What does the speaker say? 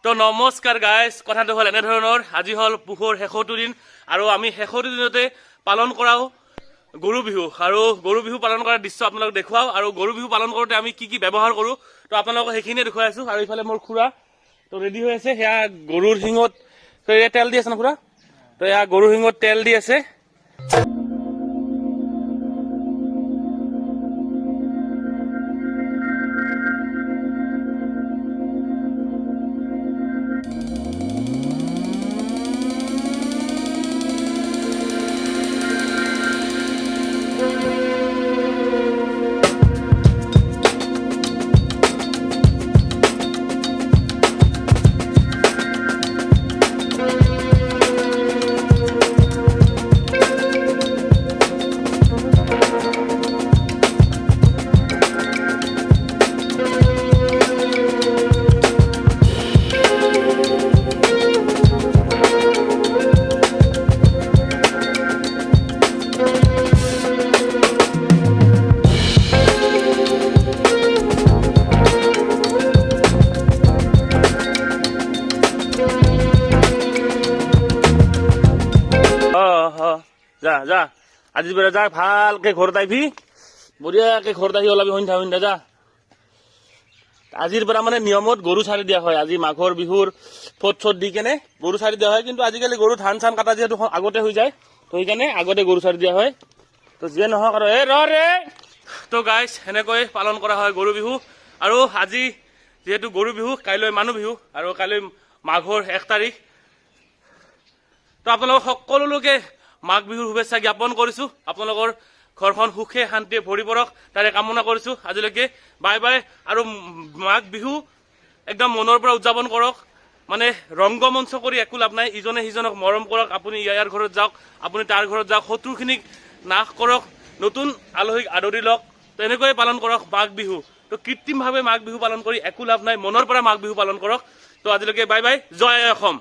তো নমস্কাৰ গাইজ, কথাটো হ'ল এনেধৰণৰ। আজি হ'ল পুহৰ শেষৰটো দিন আৰু আমি শেষৰটো দিনতে পালন কৰাও গৰু বিহু। আৰু গৰু বিহু পালন কৰাৰ দৃশ্য আপোনালোকক দেখুৱাও আৰু গৰু বিহু পালন কৰোঁতে আমি কি কি ব্যৱহাৰ কৰোঁ তো আপোনালোকক সেইখিনিয়ে দেখুৱাই আছোঁ। আৰু ইফালে মোৰ খুৰা তো ৰেডি হৈ আছে, সেয়া গৰুৰ শিঙত তেল দি আছে ন খুৰা? তো এয়া গৰুৰ শিঙত তেল দি আছে। যা যা আজি বেলা যা, ভালকে ঘৰত আহিবি, বঢ়িয়াকে ঘৰত আহি ওলাবি সন্ধ্যা যা। আজিৰ পৰা মানে নিয়মত গৰু চাৰি দিয়া হয়। আজি মাঘৰ বিহুৰ ফট দি কেনে গৰু চাৰি দিয়া হয়। কিন্তু আজিকালি গৰু ধান চান কাটা যিহেতু আগতে হৈ যায়, তো সেইকাৰণে আগতে গৰু চাৰি দিয়া হয়। তো যিয়ে নহওক আৰু তো গাইজ, সেনেকৈ পালন কৰা হয় গৰু বিহু। আৰু আজি যিহেতু গৰু বিহু, কাইলৈ মানুহ বিহু আৰু কাইলৈ মাঘৰ 1 তাৰিখ। তো আপোনালোক সকলোলৈকে মাঘ বিহুৰ শুভেচ্ছা জ্ঞাপন কৰিছোঁ। আপোনালোকৰ ঘৰখন সুখে শান্তিয়ে ভৰি পৰক তাৰে কামনা কৰিছোঁ। আজিলৈকে বাই বাই। আৰু মাঘ বিহু একদম মনৰ পৰা উদযাপন কৰক, মানে ৰংগমঞ্চ কৰি একো লাভ নাই। ইজনে সিজনক মৰম কৰক, আপুনি ইয়াৰ ঘৰত যাওক, আপুনি তাৰ ঘৰত যাওক, শত্ৰুখিনিক নাশ কৰক, নতুন আলহীক আদৰি লওক। তো এনেকৈয়ে পালন কৰক মাঘ বিহু। তো কৃত্ৰিমভাৱে মাঘ বিহু পালন কৰি একো লাভ নাই, মনৰ পৰা মাঘ বিহু পালন কৰক। তো আজিলৈকে বাই বাই, জয় অসম।